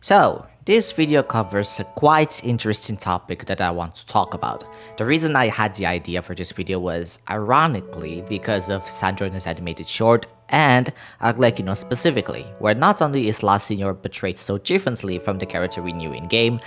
So, this video covers a quite interesting topic that I want to talk about. The reason I had the idea for this video was, ironically, because of Sandrone's animated short and Arlecchino specifically, where not only is La Signora portrayed so differently from the character we knew in-game,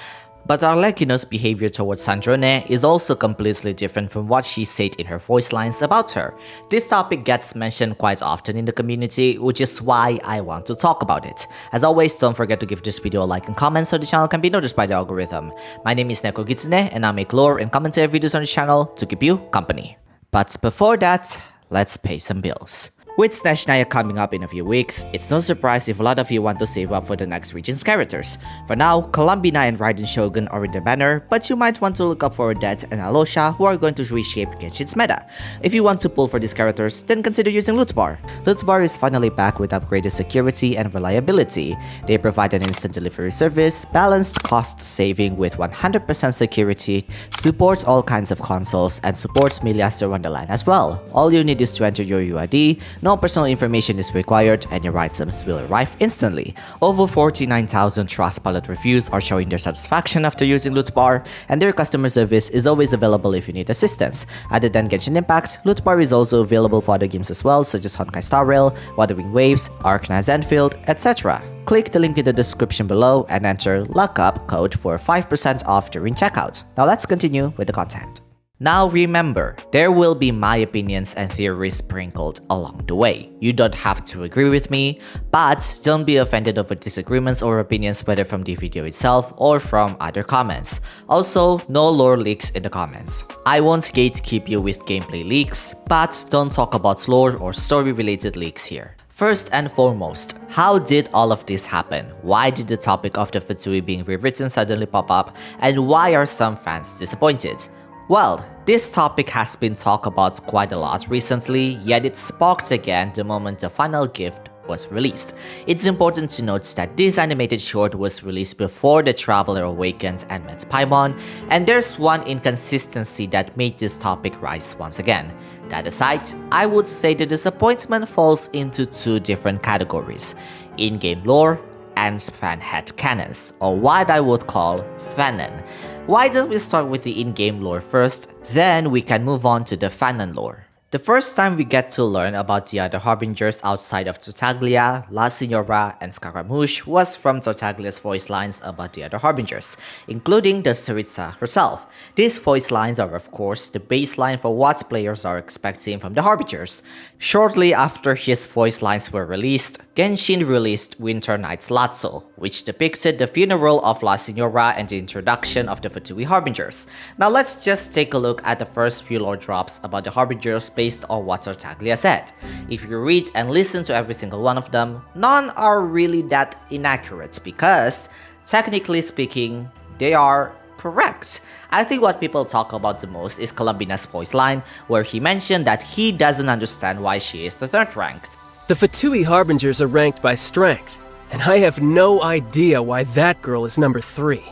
but Arlecchino's behavior towards Sandrone is also completely different from what she said in her voice lines about her. This topic gets mentioned quite often in the community, which is why I want to talk about it. As always, don't forget to give this video a like and comment so the channel can be noticed by the algorithm. My name is Neko-Kitsune and I make lore and commentary videos on the channel to keep you company. But before that, let's pay some bills. With Snezhnaya coming up in a few weeks, it's no surprise if a lot of you want to save up for the next region's characters. For now, Columbina and Raiden Shogun are in the banner, but you might want to look up for Odette and Alosha who are going to reshape Genshin's meta. If you want to pull for these characters, then consider using Loot Bar. Loot Bar is finally back with upgraded security and reliability. They provide an instant delivery service, balanced cost saving with 100% security, supports all kinds of consoles, and supports Miliaster Wonderland as well. All you need is to enter your UID. No personal information is required and your items will arrive instantly. Over 49,000 Trustpilot reviews are showing their satisfaction after using Loot Bar, and their customer service is always available if you need assistance. Other than Genshin Impact, Loot Bar is also available for other games as well, such as Honkai Star Rail, Wuthering Waves, Arknights Enfield, etc. Click the link in the description below and enter LOCKUP code for 5% off during checkout. Now let's continue with the content. Now remember, there will be my opinions and theories sprinkled along the way. You don't have to agree with me, but don't be offended over disagreements or opinions whether from the video itself or from other comments. Also, no lore leaks in the comments. I won't gatekeep you with gameplay leaks, but don't talk about lore or story related leaks here. First and foremost, how did all of this happen? Why did the topic of the FATUI being rewritten suddenly pop up, and why are some fans disappointed? Well, this topic has been talked about quite a lot recently, yet it sparked again the moment the final gift was released. It's important to note that this animated short was released before the Traveler awakened and met Paimon, and there's one inconsistency that made this topic rise once again. That aside, I would say the disappointment falls into two different categories: in-game lore and fan headcanons, or what I would call fanon. Why don't we start with the in-game lore first, then we can move on to the fanon lore. The first time we get to learn about the other Harbingers outside of Tartaglia, La Signora, and Scaramouche was from Tartaglia's voice lines about the other Harbingers, including the Tsaritsa herself. These voice lines are of course the baseline for what players are expecting from the Harbingers. Shortly after his voice lines were released, Genshin released Winter Night's Lazzo, which depicted the funeral of La Signora and the introduction of the FATUI Harbingers. Now let's just take a look at the first few lore drops about the Harbingers based on what Tartaglia said. If you read and listen to every single one of them, none are really that inaccurate because, technically speaking, they are correct. I think what people talk about the most is Columbina's voice line, where he mentioned that he doesn't understand why she is the third rank. The FATUI Harbingers are ranked by strength, and I have no idea why that girl is number 3.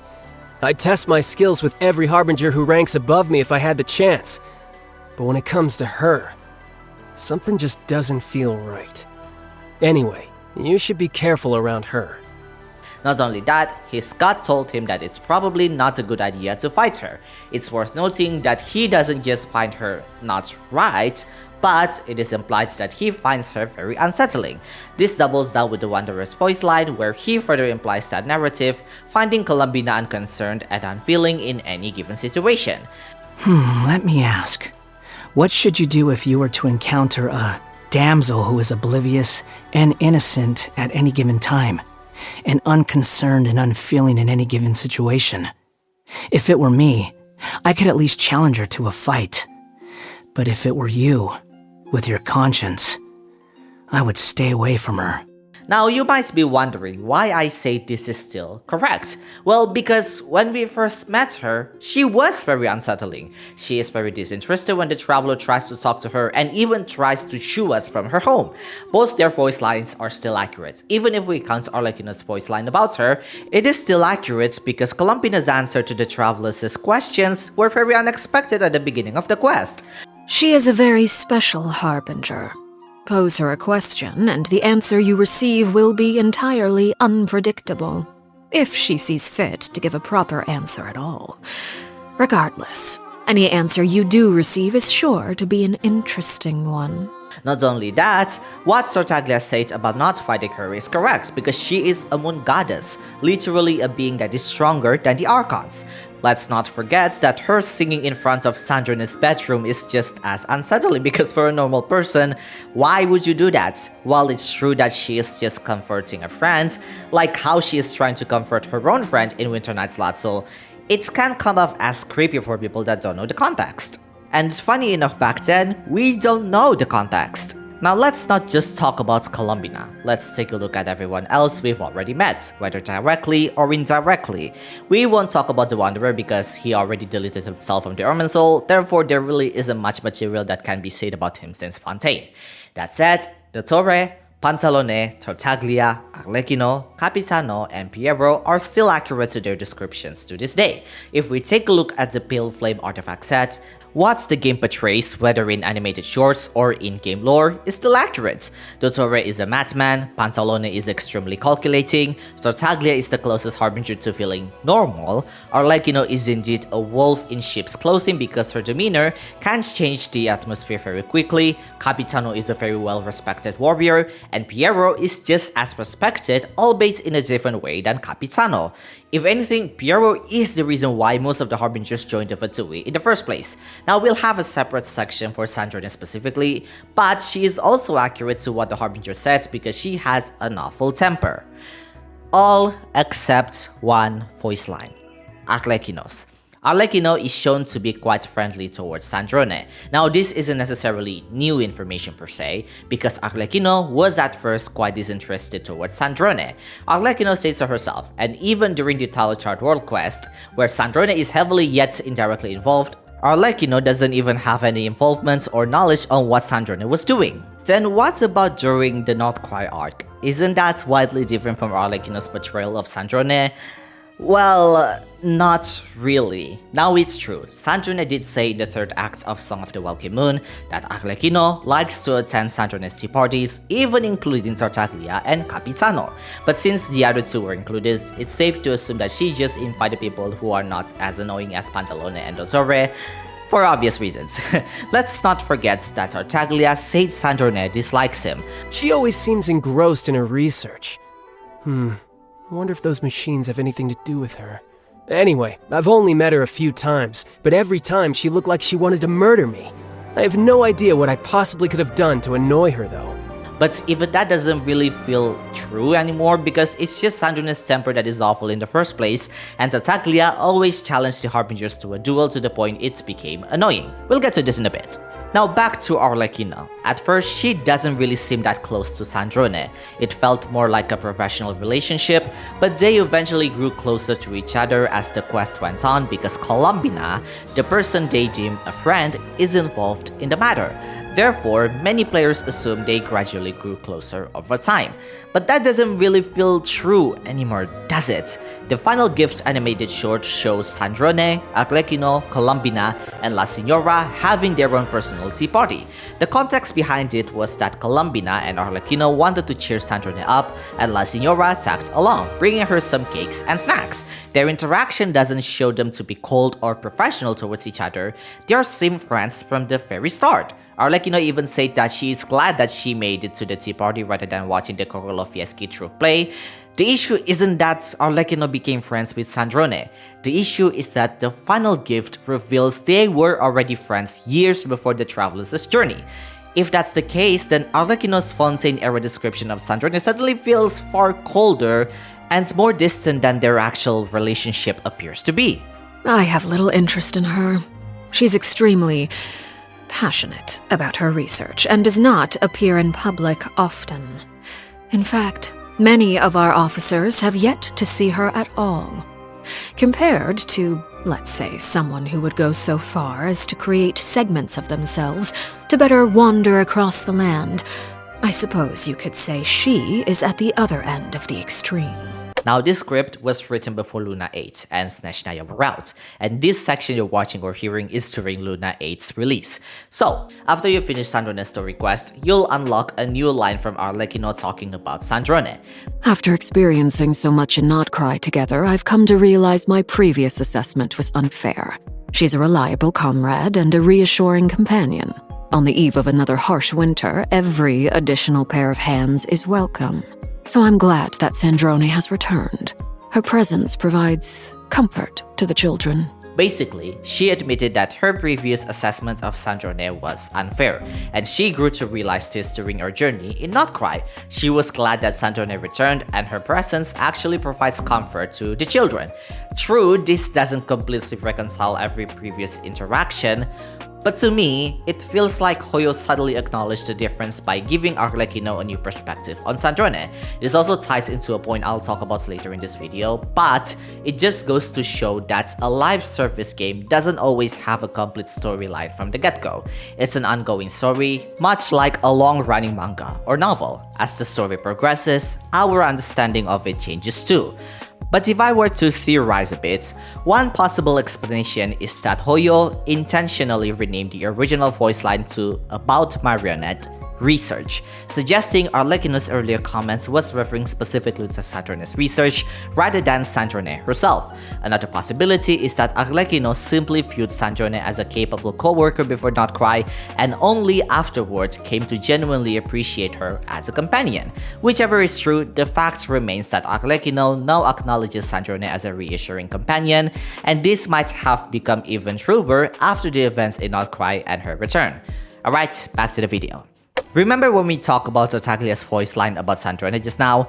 I'd test my skills with every Harbinger who ranks above me if I had the chance. But when it comes to her, something just doesn't feel right. Anyway, you should be careful around her. Not only that, his gut told him that it's probably not a good idea to fight her. It's worth noting that he doesn't just find her not right, but it is implied that he finds her very unsettling. This doubles down with the Wanderer's voice line, where he further implies that narrative, finding Columbina unconcerned and unfeeling in any given situation. Let me ask. What should you do if you were to encounter a damsel who is oblivious and innocent at any given time, and unconcerned and unfeeling in any given situation? If it were me, I could at least challenge her to a fight. But if it were you, with your conscience, I would stay away from her. Now you might be wondering why I say this is still correct. Well, because when we first met her, she was very unsettling. She is very disinterested when the Traveler tries to talk to her and even tries to shoo us from her home. Both their voice lines are still accurate. Even if we count Arlecchino's voice line about her, it is still accurate because Columbina's answer to the Traveler's questions were very unexpected at the beginning of the quest. She is a very special Harbinger. Pose her a question, and the answer you receive will be entirely unpredictable. if she sees fit to give a proper answer at all. Regardless, any answer you do receive is sure to be an interesting one. Not only that, what Tartaglia said about not fighting her is correct because she is a moon goddess, literally a being that is stronger than the Archons. Let's not forget that her singing in front of Sandrone's bedroom is just as unsettling because for a normal person, why would you do that? While it's true that she is just comforting a friend, like how she is trying to comfort her own friend in Winter Night's Lazzo, it can come off as creepy for people that don't know the context. And funny enough, back then, we don't know the context. Now let's not just talk about Columbina, let's take a look at everyone else we've already met, whether directly or indirectly. We won't talk about the Wanderer because he already deleted himself from the Irminsul, therefore there really isn't much material that can be said about him since Fontaine. That said, the Torre, Pantalone, Tartaglia, Arlecchino, Capitano, and Piero are still accurate to their descriptions to this day. If we take a look at the Pale Flame artifact set, what the game portrays, whether in animated shorts or in-game lore, is still accurate. Dottore is a madman, Pantalone is extremely calculating, Tartaglia is the closest harbinger to feeling normal, Arlecchino is indeed a wolf in sheep's clothing because her demeanor can change the atmosphere very quickly, Capitano is a very well-respected warrior, and Piero is just as respected, albeit in a different way than Capitano. If anything, Piero is the reason why most of the harbingers joined the Fatui in the first place. Now we'll have a separate section for Sandrone specifically, but she is also accurate to what the harbinger said because she has an awful temper. All except one voice line, Arlecchino's. Arlecchino is shown to be quite friendly towards Sandrone. Now this isn't necessarily new information per se, because Arlecchino was at first quite disinterested towards Sandrone. Arlecchino states so herself, and even during the Talachard World Quest, where Sandrone is heavily yet indirectly involved, Arlecchino doesn't even have any involvement or knowledge on what Sandrone was doing. Then what about during the Nod-Krai arc? Isn't that widely different from Arlecchino's portrayal of Sandrone? Well, not really. Now it's true, Sandrone did say in the third act of Song of the Welkin Moon that Arlecchino likes to attend Sandrone's tea parties, even including Tartaglia and Capitano. But since the other two were included, it's safe to assume that she just invited people who are not as annoying as Pantalone and Dottore, for obvious reasons. Let's not forget that Tartaglia said Sandrone dislikes him. She always seems engrossed in her research. I wonder if those machines have anything to do with her. Anyway, I've only met her a few times, but every time she looked like she wanted to murder me. I have no idea what I possibly could have done to annoy her though. But even that doesn't really feel true anymore because it's just Sandrone's temper that is awful in the first place, and Tartaglia always challenged the harbingers to a duel to the point it became annoying. We'll get to this in a bit. Now back to Arlecchino. At first, she doesn't really seem that close to Sandrone. It felt more like a professional relationship, but they eventually grew closer to each other as the quest went on because Columbina, the person they deem a friend, is involved in the matter. Therefore, many players assume they gradually grew closer over time. But that doesn't really feel true anymore, does it? The final gift animated short shows Sandrone, Arlecchino, Columbina, and La Signora having their own personal tea party. The context behind it was that Columbina and Arlecchino wanted to cheer Sandrone up, and La Signora tagged along, bringing her some cakes and snacks. Their interaction doesn't show them to be cold or professional towards each other, they are sim friends from the very start. Arlecchino even said that she is glad that she made it to the tea party rather than watching the Lofi through play. The issue isn't that Arlecchino became friends with Sandrone. The issue is that the final gift reveals they were already friends years before the Travelers' journey. If that's the case, then Arlecchino's Fontaine-era description of Sandrone suddenly feels far colder and more distant than their actual relationship appears to be. I have little interest in her. She's extremely passionate about her research and does not appear in public often. In fact, many of our officers have yet to see her at all. Compared to, let's say, someone who would go so far as to create segments of themselves to better wander across the land, I suppose you could say she is at the other end of the extreme. Now, this script was written before Luna 8 and Snezhnaya were out, and this section you're watching or hearing is during Luna 8's release. So, after you finish Sandrone's story quest, you'll unlock a new line from Arlecchino talking about Sandrone. After experiencing so much in Nod-Krai together, I've come to realize my previous assessment was unfair. She's a reliable comrade and a reassuring companion. On the eve of another harsh winter, every additional pair of hands is welcome. So I'm glad that Sandrone has returned. Her presence provides comfort to the children. Basically, she admitted that her previous assessment of Sandrone was unfair, and she grew to realize this during her journey in Nod-Krai. She was glad that Sandrone returned, and her presence actually provides comfort to the children. True, this doesn't completely reconcile every previous interaction, but to me, it feels like Hoyo subtly acknowledged the difference by giving Arlecchino a new perspective on Sandrone. This also ties into a point I'll talk about later in this video, but it just goes to show that a live service game doesn't always have a complete storyline from the get-go. It's an ongoing story, much like a long-running manga or novel. As the story progresses, our understanding of it changes too. But if I were to theorize a bit, one possible explanation is that Hoyo intentionally renamed the original voice line to About Marionette Research, suggesting Arlecchino's earlier comments was referring specifically to Sandrone's research rather than Sandrone herself. Another possibility is that Arlecchino simply viewed Sandrone as a capable co-worker before Nod-Krai and only afterwards came to genuinely appreciate her as a companion. Whichever is true, the fact remains that Arlecchino now acknowledges Sandrone as a reassuring companion, and this might have become even truer after the events in Nod-Krai and her return. Alright, back to the video. Remember when we talked about Tartaglia's voice line about Sandrone just now?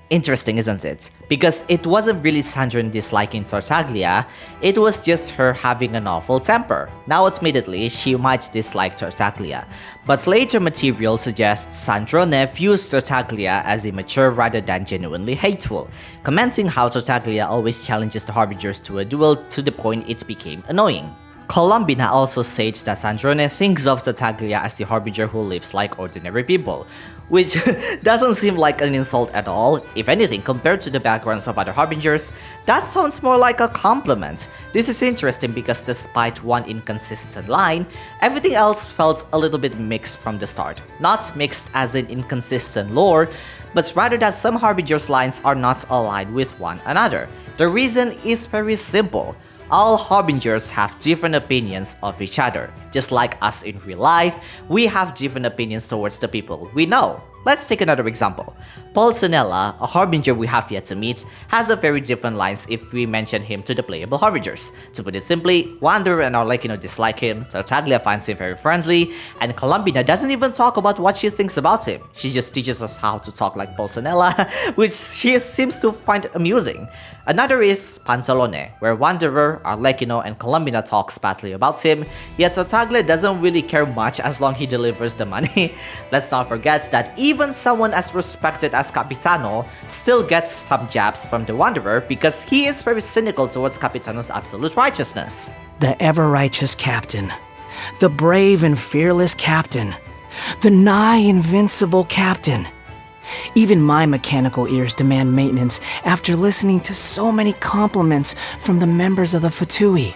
Interesting, isn't it? Because it wasn't really Sandrone disliking Tartaglia, it was just her having an awful temper. Now admittedly, she might dislike Tartaglia, but later material suggests Sandrone views Tartaglia as immature rather than genuinely hateful, commenting how Tartaglia always challenges the Harbingers to a duel to the point it became annoying. Columbina also states that Sandrone thinks of Tartaglia as the Harbinger who lives like ordinary people, which doesn't seem like an insult at all. If anything, compared to the backgrounds of other Harbingers, that sounds more like a compliment. This is interesting because despite one inconsistent line, everything else felt a little bit mixed from the start. Not mixed as in inconsistent lore, but rather that some Harbingers' lines are not aligned with one another. The reason is very simple. All Harbingers have different opinions of each other. Just like us in real life, we have different opinions towards the people we know. Let's take another example. Pulcinella, a Harbinger we have yet to meet, has a very different lines if we mention him to the playable Harbingers. To put it simply, Wanderer and Arlecchino dislike him, Tartaglia finds him very friendly, and Columbina doesn't even talk about what she thinks about him. She just teaches us how to talk like Pulcinella, which she seems to find amusing. Another is Pantalone, where Wanderer, Arlecchino, and Columbina talks badly about him, yet Tartaglia doesn't really care much as long he delivers the money. Let's not forget that even someone as respected as Capitano still gets some jabs from the Wanderer because he is very cynical towards Capitano's absolute righteousness. The ever-righteous captain. The brave and fearless captain. The nigh-invincible captain. Even my mechanical ears demand maintenance after listening to so many compliments from the members of the FATUI'S.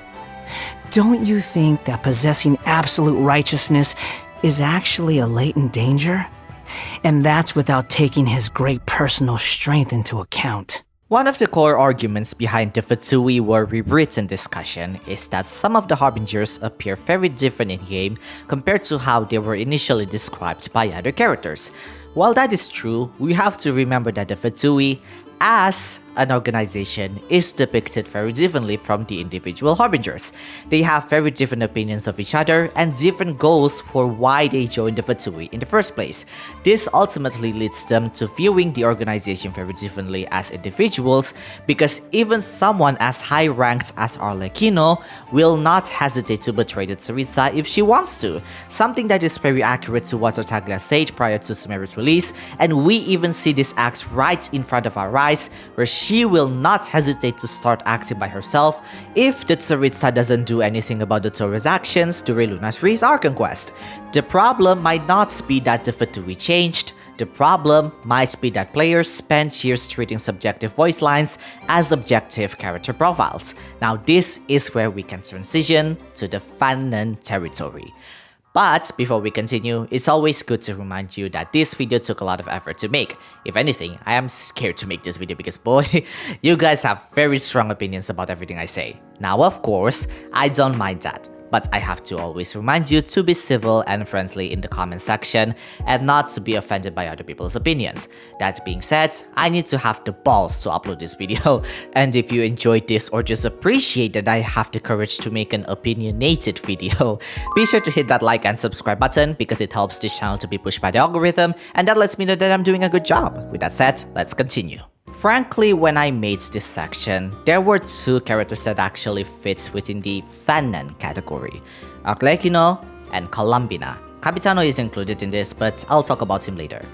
Don't you think that possessing absolute righteousness is actually a latent danger? And that's without taking his great personal strength into account. One of the core arguments behind the FATUI'S were rewritten discussion is that some of the Harbingers appear very different in-game compared to how they were initially described by other characters. While that is true, we have to remember that the FATUI'S, as an organization, is depicted very differently from the individual Harbingers. They have very different opinions of each other and different goals for why they joined the FATUI'S in the first place. This ultimately leads them to viewing the organization very differently as individuals, because even someone as high-ranked as Arlecchino will not hesitate to betray the Tsaritsa if she wants to, something that is very accurate to what Tartaglia said prior to Sumeru's release, and we even see this act right in front of our eyes, where she will not hesitate to start acting by herself if the Tsaritsa doesn't do anything about the Tora's actions during Luna 3's Archon quest. The problem might not be that the FATUI'S changed, The problem might be that players spend years treating subjective voice lines as objective character profiles. Now this is where we can transition to the fanon territory. But before we continue, it's always good to remind you that this video took a lot of effort to make. If anything, I am scared to make this video because boy, you guys have very strong opinions about everything I say. Now of course, I don't mind that. But I have to always remind you to be civil and friendly in the comment section and not to be offended by other people's opinions. That being said, I need to have the balls to upload this video, and if you enjoyed this or just appreciate that I have the courage to make an opinionated video, be sure to hit that like and subscribe button because it helps this channel to be pushed by the algorithm and that lets me know that I'm doing a good job. With that said, let's continue. Frankly, when I made this section, there were two characters that actually fits within the fanon category, Arlecchino and Columbina. Capitano is included in this, but I'll talk about him later.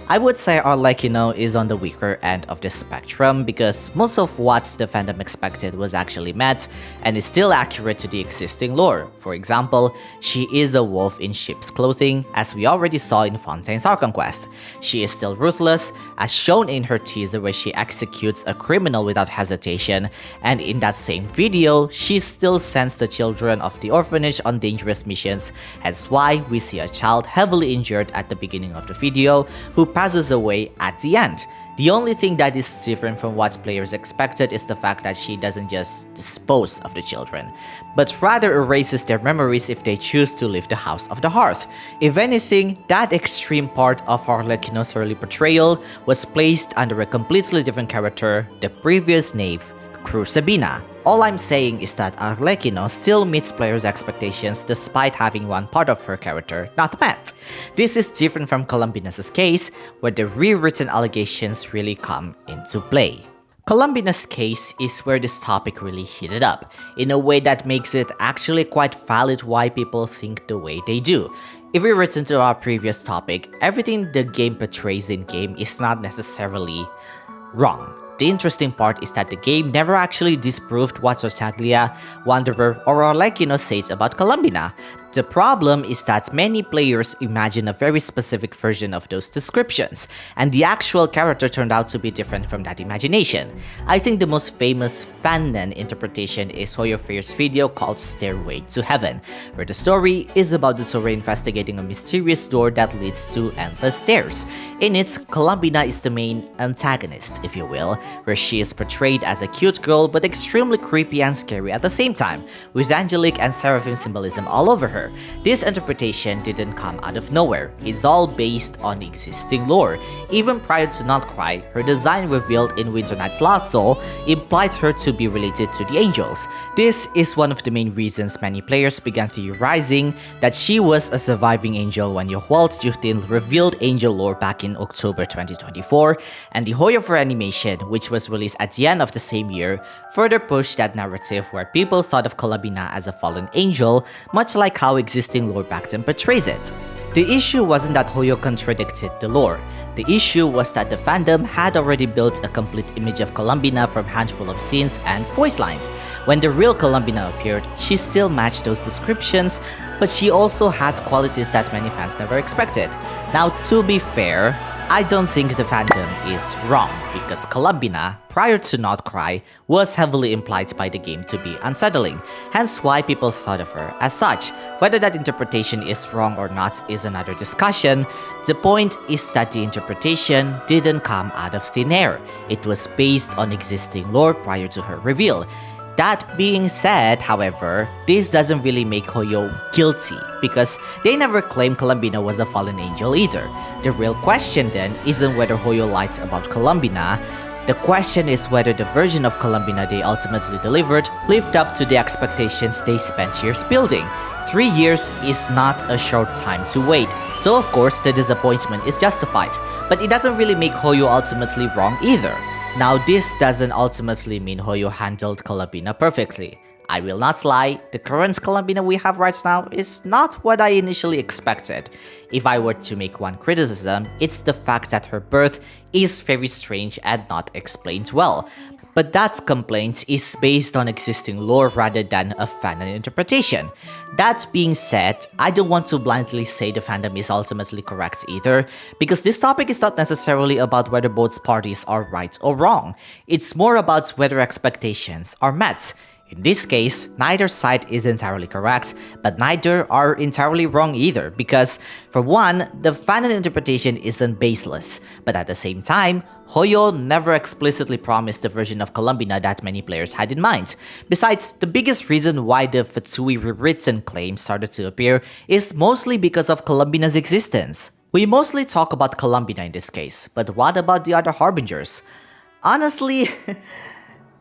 I would say Arlecchino is on the weaker end of the spectrum because most of what the fandom expected was actually met and is still accurate to the existing lore. For example, she is a wolf in sheep's clothing, as we already saw in Fontaine's Archon Quest. She is still ruthless, as shown in her teaser where she executes a criminal without hesitation, and in that same video, she still sends the children of the orphanage on dangerous missions, hence why we see a child heavily injured at the beginning of the video who passes away at the end. The only thing that is different from what players expected is the fact that she doesn't just dispose of the children, but rather erases their memories if they choose to leave the House of the Hearth. If anything, that extreme part of Arlecchino's early portrayal was placed under a completely different character, the previous knave, Crucibina. All I'm saying is that Arlecchino still meets players' expectations despite having one part of her character not met. This is different from Columbina's case, where the rewritten allegations really come into play. Columbina's case is where this topic really heated up, in a way that makes it actually quite valid why people think the way they do. If we return to our previous topic, everything the game portrays in-game is not necessarily wrong. The interesting part is that the game never actually disproved what Tartaglia, Wanderer, or Arlecchino said about Columbina. The problem is that many players imagine a very specific version of those descriptions, and the actual character turned out to be different from that imagination. I think the most famous fanon interpretation is Hoyo Fair's video called Stairway to Heaven, where the story is about the Touré investigating a mysterious door that leads to endless stairs. In it, Columbina is the main antagonist, if you will, where she is portrayed as a cute girl but extremely creepy and scary at the same time, with angelic and seraphim symbolism all over her. This interpretation didn't come out of nowhere, it's all based on existing lore. Even prior to Nod-Krai, her design revealed in Winter Night's Lasso implied her to be related to the angels. This is one of the main reasons many players began theorizing that she was a surviving angel when Yohwalt Juthin revealed angel lore back in October 2024, and the Hoyo for animation, which was released at the end of the same year, further pushed that narrative where people thought of Columbina as a fallen angel, much like how existing lore back then portrays it. The issue wasn't that Hoyo contradicted the lore. The issue was that the fandom had already built a complete image of Columbina from a handful of scenes and voice lines. When the real Columbina appeared, she still matched those descriptions, but she also had qualities that many fans never expected. Now, to be fair, I don't think the fandom is wrong, because Columbina, prior to Nod-Krai, was heavily implied by the game to be unsettling, hence why people thought of her as such. Whether that interpretation is wrong or not is another discussion. The point is that the interpretation didn't come out of thin air. It was based on existing lore prior to her reveal. That being said, however, this doesn't really make Hoyo guilty, because they never claimed Columbina was a fallen angel either. The real question then isn't whether Hoyo lied about Columbina. The question is whether the version of Columbina they ultimately delivered lived up to the expectations they spent years building. 3 years is not a short time to wait, so of course the disappointment is justified, but it doesn't really make Hoyo ultimately wrong either. Now, this doesn't ultimately mean Hoyo handled Columbina perfectly. I will not lie, the current Columbina we have right now is not what I initially expected. If I were to make one criticism, it's the fact that her birth is very strange and not explained well. But that complaint is based on existing lore rather than a fanon interpretation. That being said, I don't want to blindly say the fandom is ultimately correct either, because this topic is not necessarily about whether both parties are right or wrong. It's more about whether expectations are met. In this case, neither side is entirely correct, but neither are entirely wrong either, because, for one, the fanon interpretation isn't baseless, but at the same time, Hoyo never explicitly promised the version of Columbina that many players had in mind. Besides, the biggest reason why the Fatui rewritten claim started to appear is mostly because of Columbina's existence. We mostly talk about Columbina in this case, but what about the other Harbingers? Honestly,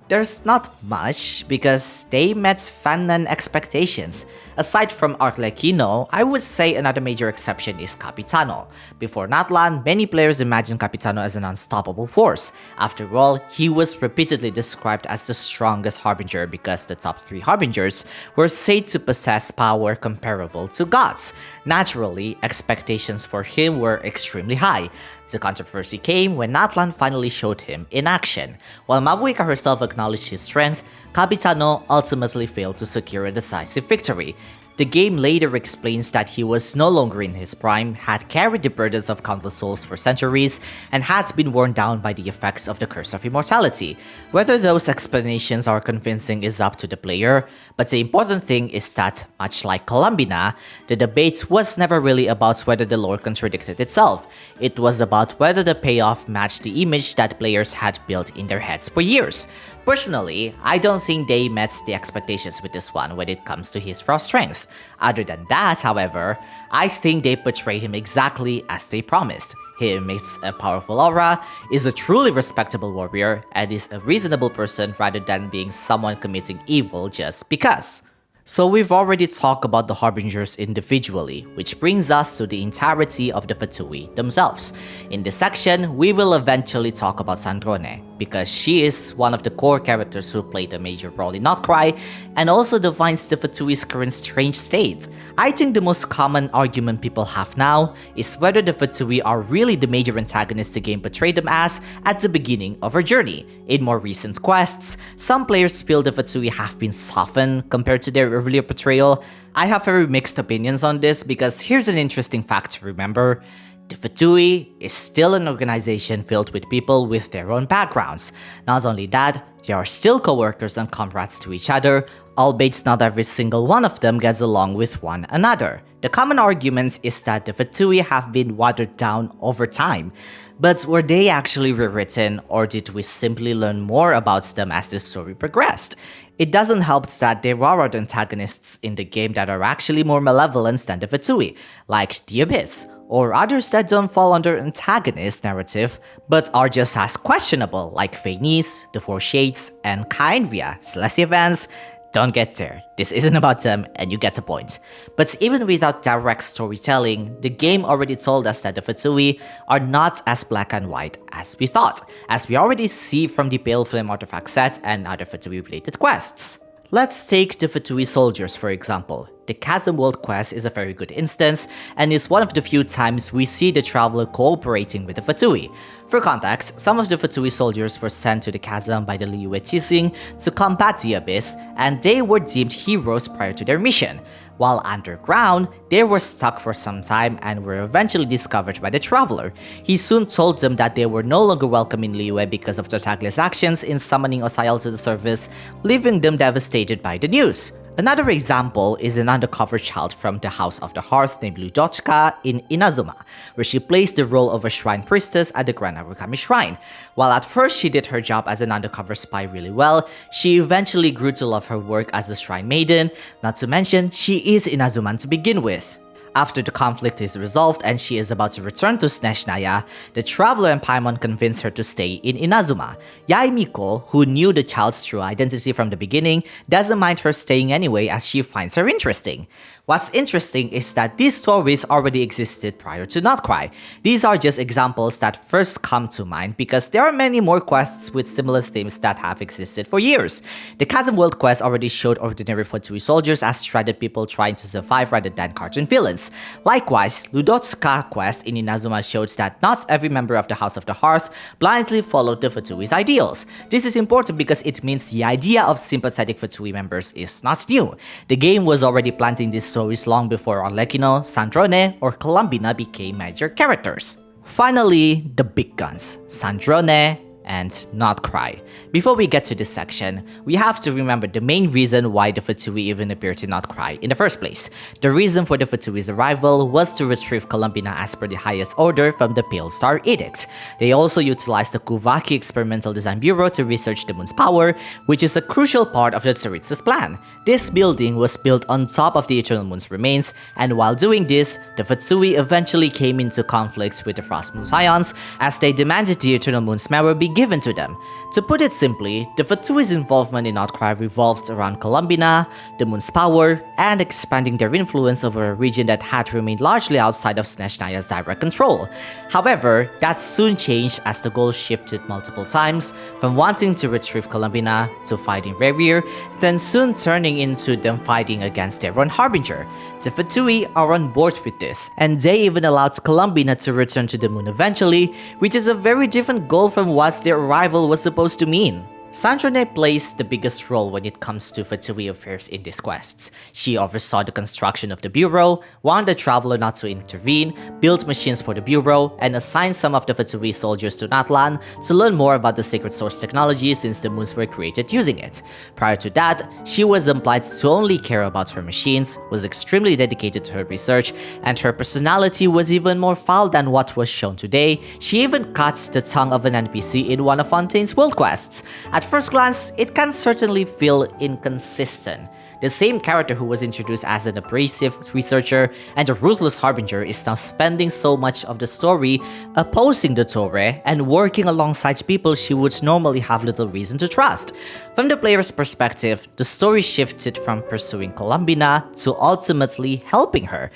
there's not much, because they met fanon expectations. Aside from Arlecchino, I would say another major exception is Capitano. Before Natlan, many players imagined Capitano as an unstoppable force. After all, he was repeatedly described as the strongest Harbinger because the top 3 Harbingers were said to possess power comparable to gods. Naturally, expectations for him were extremely high. The controversy came when Natlan finally showed him in action. While Mavuika herself acknowledged his strength, Capitano ultimately failed to secure a decisive victory. The game later explains that he was no longer in his prime, had carried the burdens of countless souls for centuries, and had been worn down by the effects of the Curse of Immortality. Whether those explanations are convincing is up to the player, but the important thing is that, much like Columbina, the debate was never really about whether the lore contradicted itself. It was about whether the payoff matched the image that players had built in their heads for years. Personally, I don't think they met the expectations with this one when it comes to his raw strength. Other than that, however, I think they portray him exactly as they promised. He emits a powerful aura, is a truly respectable warrior, and is a reasonable person rather than being someone committing evil just because. So we've already talked about the Harbingers individually, which brings us to the entirety of the Fatui themselves. In this section, we will eventually talk about Sandrone, because she is one of the core characters who played a major role in Nod-Krai, and also defines the Fatui's current strange state. I think the most common argument people have now is whether the Fatui are really the major antagonists the game portrayed them as at the beginning of her journey. In more recent quests, some players feel the Fatui have been softened compared to their earlier portrayal. I have very mixed opinions on this, because here's an interesting fact to remember. The Fatui is still an organization filled with people with their own backgrounds. Not only that, they are still co-workers and comrades to each other, albeit not every single one of them gets along with one another. The common argument is that the Fatui have been watered down over time. But were they actually rewritten, or did we simply learn more about them as the story progressed? It doesn't help that there are other antagonists in the game that are actually more malevolent than the Fatui, like the Abyss, or others that don't fall under antagonist narrative, but are just as questionable, like Phaenix, the Four Shades, and Kainria, Celestia Vance. Don't get there, this isn't about them and you get the point. But even without direct storytelling, the game already told us that the Fatui are not as black and white as we thought, as we already see from the Pale Flame artifact set and other Fatui related quests. Let's take the Fatui soldiers for example. The Chasm World quest is a very good instance, and is one of the few times we see the Traveler cooperating with the Fatui. For context, some of the Fatui soldiers were sent to the Chasm by the Liyue Qixing to combat the Abyss, and they were deemed heroes prior to their mission. While underground, they were stuck for some time and were eventually discovered by the Traveler. He soon told them that they were no longer welcome in Liyue because of Tartaglia's actions in summoning Osial to the surface, leaving them devastated by the news. Another example is an undercover child from the House of the Hearth named Ludochka in Inazuma, where she plays the role of a shrine priestess at the Grand Arukami Shrine. While at first she did her job as an undercover spy really well, she eventually grew to love her work as a shrine maiden, not to mention she is Inazuman to begin with. After the conflict is resolved and she is about to return to Sneshnaya, the Traveler and Paimon convince her to stay in Inazuma. Yaemiko, who knew the child's true identity from the beginning, doesn't mind her staying anyway as she finds her interesting. What's interesting is that these stories already existed prior to Nod-Krai. These are just examples that first come to mind because there are many more quests with similar themes that have existed for years. The Chasm World quest already showed ordinary Fatui soldiers as shredded people trying to survive rather than cartoon villains. influence. Likewise, Ludotsuka quest in Inazuma showed that not every member of the House of the Hearth blindly followed the FATUI'S ideals. This is important because it means the idea of sympathetic FATUI members is not new. The game was already planting these stories long before Arlecchino, Sandrone, or Columbina became major characters. Finally, the big guns, Sandrone and Nod-Krai. Before we get to this section, we have to remember the main reason why the FATUI even appeared to Nod-Krai in the first place. The reason for the FATUI's arrival was to retrieve Columbina as per the highest order from the Pale Star Edict. They also utilized the Kuvaki Experimental Design Bureau to research the moon's power, which is a crucial part of the Tsaritsa's plan. This building was built on top of the Eternal Moon's remains, and while doing this, the FATUI eventually came into conflicts with the Frost Moon Scions as they demanded the Eternal Moon's power be given to them. To put it simply, the FATUI's involvement in Nod-Krai revolved around Columbina, the moon's power, and expanding their influence over a region that had remained largely outside of Snezhnaya's direct control. However, that soon changed as the goal shifted multiple times, from wanting to retrieve Columbina to fighting Rerir, then soon turning into them fighting against their own Harbinger. The FATUI are on board with this, and they even allowed Columbina to return to the moon eventually, which is a very different goal from what their arrival was supposed to mean. Sandrone plays the biggest role when it comes to FATUI affairs in these quests. She oversaw the construction of the Bureau, warned the Traveler not to intervene, built machines for the Bureau, and assigned some of the FATUI soldiers to Natlan to learn more about the Sacred Source technology since the moons were created using it. Prior to that, she was implied to only care about her machines, was extremely dedicated to her research, and her personality was even more foul than what was shown today. She even cut the tongue of an NPC in one of Fontaine's world quests. At first glance, it can certainly feel inconsistent. The same character who was introduced as an abrasive researcher and a ruthless harbinger is now spending so much of the story opposing the Torre and working alongside people she would normally have little reason to trust. From the player's perspective, the story shifted from pursuing Columbina to ultimately helping her.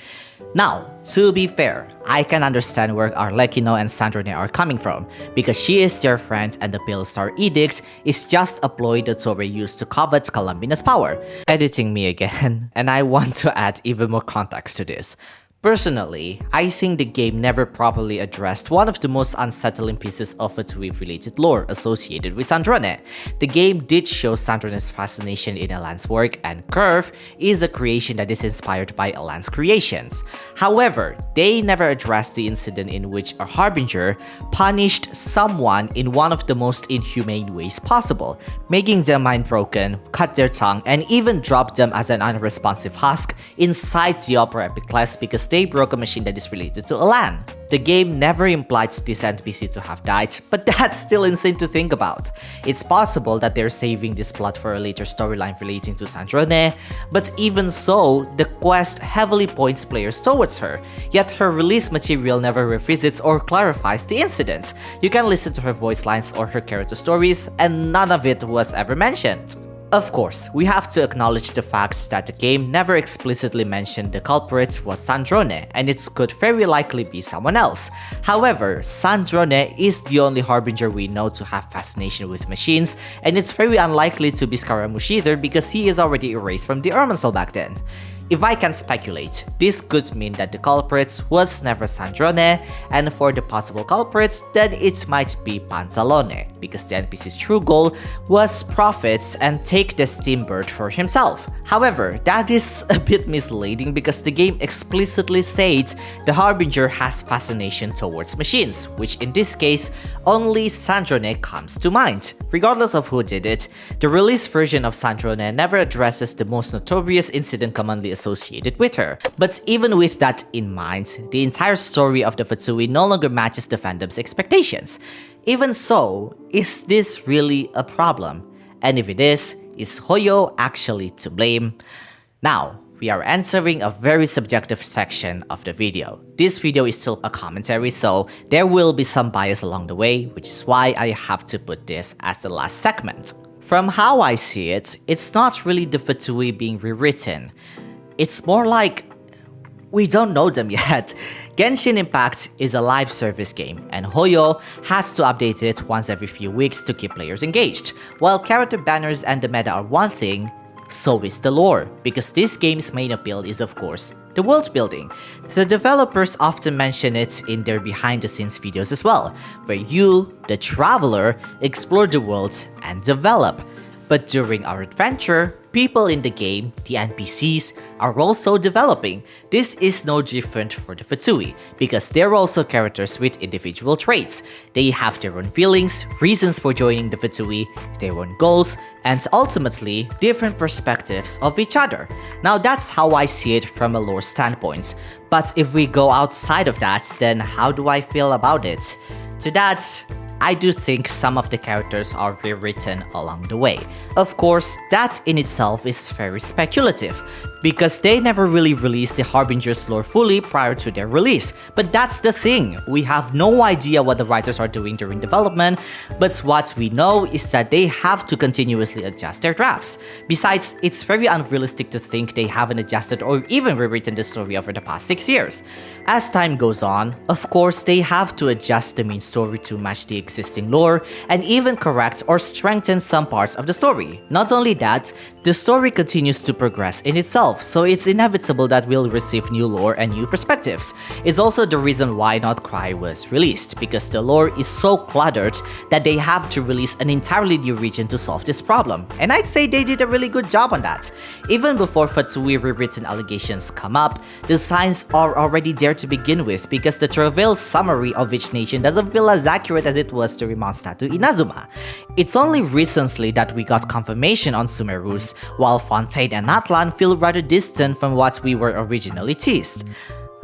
Now, to be fair, I can understand where Arlecchino and Sandrone are coming from, because she is their friend and the Pale Star Edict is just a ploy the Torre used to covet Columbina's power. Editing me again, and I want to add even more context to this. Personally, I think the game never properly addressed one of the most unsettling pieces of FATUI-related lore associated with Sandrone. The game did show Sandrone's fascination in Elan's work, and Curve is a creation that is inspired by Elan's creations. However, they never addressed the incident in which a Harbinger punished someone in one of the most inhumane ways possible, making them mind broken, cut their tongue, and even drop them as an unresponsive husk inside the Opera Epiclese because they broke a machine that is related to Elan. The game never implied this NPC to have died, but that's still insane to think about. It's possible that they're saving this plot for a later storyline relating to Sandrone, but even so, the quest heavily points players towards her, yet her release material never revisits or clarifies the incident. You can listen to her voice lines or her character stories, and none of it was ever mentioned. Of course, we have to acknowledge the fact that the game never explicitly mentioned the culprit was Sandrone, and it could very likely be someone else. However, Sandrone is the only Harbinger we know to have fascination with machines, and it's very unlikely to be Scaramouche either because he is already erased from the Irminsul back then. If I can speculate, this could mean that the culprit was never Sandrone, and for the possible culprits, then it might be Pantalone, because the NPC's true goal was profits and take the Steambird for himself. However, that is a bit misleading because the game explicitly says the Harbinger has fascination towards machines, which in this case, only Sandrone comes to mind. Regardless of who did it, the released version of Sandrone never addresses the most notorious incident commonly associated with her. But even with that in mind, the entire story of the FATUI no longer matches the fandom's expectations. Even so, is this really a problem? And if it is Hoyo actually to blame? Now, we are entering a very subjective section of the video. This video is still a commentary, so there will be some bias along the way, which is why I have to put this as the last segment. From how I see it, it's not really the FATUI being rewritten. It's more like we don't know them yet. Genshin Impact is a live service game, and Hoyo has to update it once every few weeks to keep players engaged. While character banners and the meta are one thing, So is the lore, because this game's main appeal is of course the world building. The developers often mention it in their behind the scenes videos as well, where you, the traveler, explore the world and develop. But during our adventure, people in the game, the NPCs, are also developing. This is no different for the Fatui, because they're also characters with individual traits. They have their own feelings, reasons for joining the Fatui, their own goals, and ultimately, different perspectives of each other. Now that's how I see it from a lore standpoint. But if we go outside of that, then how do I feel about it? To that, I do think some of the characters are rewritten along the way. Of course, that in itself is very speculative, because they never really released the Harbinger's lore fully prior to their release. But that's the thing, we have no idea what the writers are doing during development, but what we know is that they have to continuously adjust their drafts. Besides, it's very unrealistic to think they haven't adjusted or even rewritten the story over the past 6 years. As time goes on, of course, they have to adjust the main story to match the existing lore, and even correct or strengthen some parts of the story. Not only that, the story continues to progress in itself, so it's inevitable that we'll receive new lore and new perspectives. It's also the reason why Nod-Krai was released, because the lore is so cluttered that they have to release an entirely new region to solve this problem, and I'd say they did a really good job on that. Even before Fatui rewritten allegations come up, the signs are already there to begin with, because the Travail summary of each nation doesn't feel as accurate as it was during Mount Statue Inazuma. It's only recently that we got confirmation on Sumeru's, while Fontaine and Atlan feel rather distant from what we were originally teased.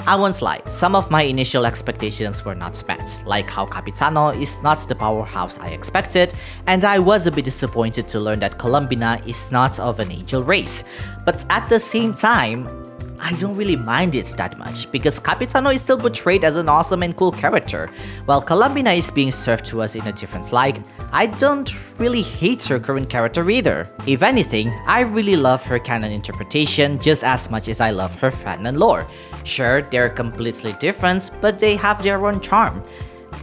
I won't lie, some of my initial expectations were not met, like how Capitano is not the powerhouse I expected, and I was a bit disappointed to learn that Columbina is not of an angel race. But at the same time, I don't really mind it that much, because Capitano is still portrayed as an awesome and cool character, while Columbina is being served to us in a different light. I don't really hate her current character either. If anything, I really love her canon interpretation just as much as I love her fanon lore. Sure, they're completely different, but they have their own charm.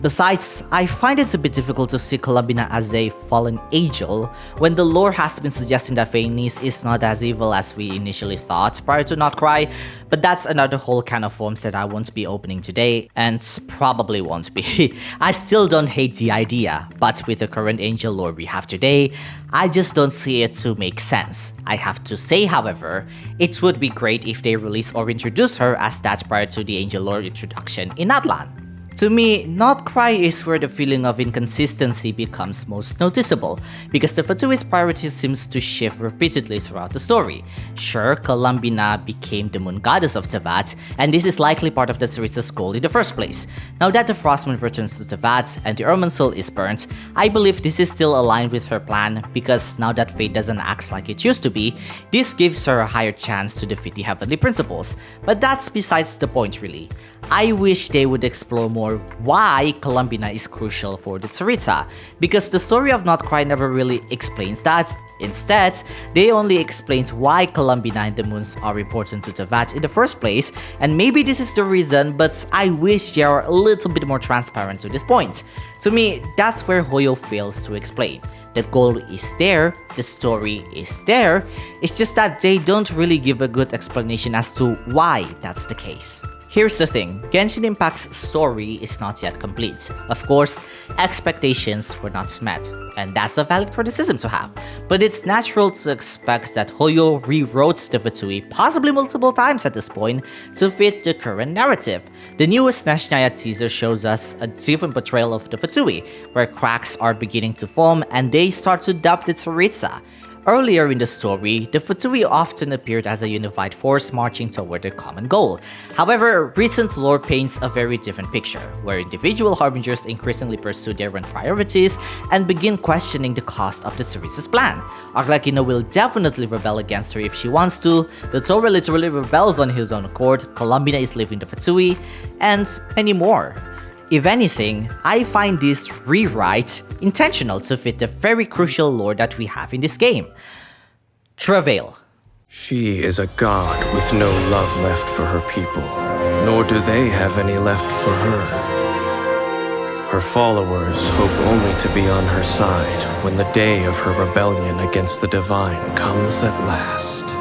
Besides, I find it a bit difficult to see Columbina as a fallen angel when the lore has been suggesting that Venice is not as evil as we initially thought prior to Nod-Krai, but that's another whole can of worms that I won't be opening today, and probably won't be. I still don't hate the idea, but with the current angel lore we have today, I just don't see it to make sense. I have to say, however, it would be great if they release or introduce her as that prior to the angel lore introduction in Atlan. To me, Nod-Krai is where the feeling of inconsistency becomes most noticeable, because the FATUI'S priority seems to shift repeatedly throughout the story. Sure, Columbina became the moon goddess of Teyvat, and this is likely part of the Tsaritsa's goal in the first place. Now that the Frostmoon returns to Teyvat and the Ermin Soul is burnt, I believe this is still aligned with her plan, because now that fate doesn't act like it used to be, this gives her a higher chance to defeat the Heavenly Principles. But that's besides the point really. I wish they would explore more why Columbina is crucial for the Tsaritsa, because the story of Nod-Krai never really explains that. Instead, they only explains why Columbina and the moons are important to Teyvat in the first place, and maybe this is the reason, but I wish they are a little bit more transparent to this point. To me, that's where Hoyo fails to explain. The goal is there, the story is there, it's just that they don't really give a good explanation as to why that's the case. Here's the thing, Genshin Impact's story is not yet complete. Of course, expectations were not met, and that's a valid criticism to have. But it's natural to expect that Hoyo rewrote the Fatui possibly multiple times at this point to fit the current narrative. The newest Nashnaya teaser shows us a different portrayal of the Fatui, where cracks are beginning to form and they start to doubt the Tsaritsa. Earlier in the story, the Fatui often appeared as a unified force marching toward a common goal. However, recent lore paints a very different picture, where individual harbingers increasingly pursue their own priorities and begin questioning the cost of the Tsaritsa's plan. Arlecchino will definitely rebel against her if she wants to, the Tora literally rebels on his own accord, Columbina is leaving the Fatui, and many more. If anything, I find this rewrite intentional to fit the very crucial lore that we have in this game. Travail. She is a god with no love left for her people, nor do they have any left for her. Her followers hope only to be on her side when the day of her rebellion against the divine comes at last.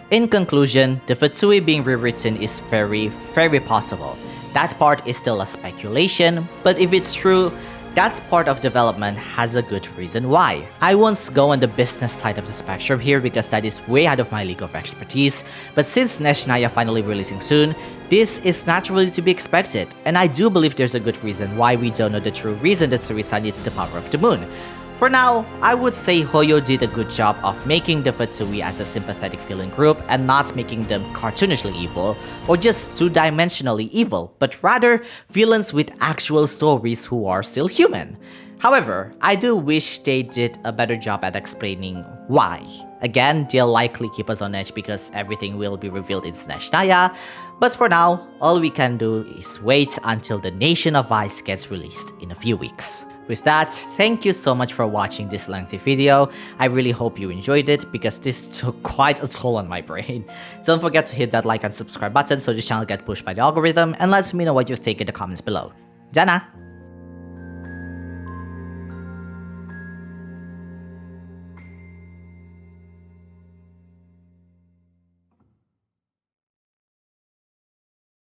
In conclusion, the Fatui being rewritten is very, very possible. That part is still a speculation, but if it's true, that part of development has a good reason why. I won't go on the business side of the spectrum here because that is way out of my league of expertise, but since Neshnaya finally releasing soon, this is naturally to be expected, and I do believe there's a good reason why we don't know the true reason that Sarisa needs the power of the moon. For now, I would say Hoyo did a good job of making the Fatui as a sympathetic feeling group and not making them cartoonishly evil or just two-dimensionally evil, but rather villains with actual stories who are still human. However, I do wish they did a better job at explaining why. Again, they'll likely keep us on edge because everything will be revealed in Neshnaya, but for now, all we can do is wait until the Nation of Ice gets released in a few weeks. With that, thank you so much for watching this lengthy video. I really hope you enjoyed it because this took quite a toll on my brain. Don't forget to hit that like and subscribe button so this channel gets pushed by the algorithm, and let me know what you think in the comments below. Jana!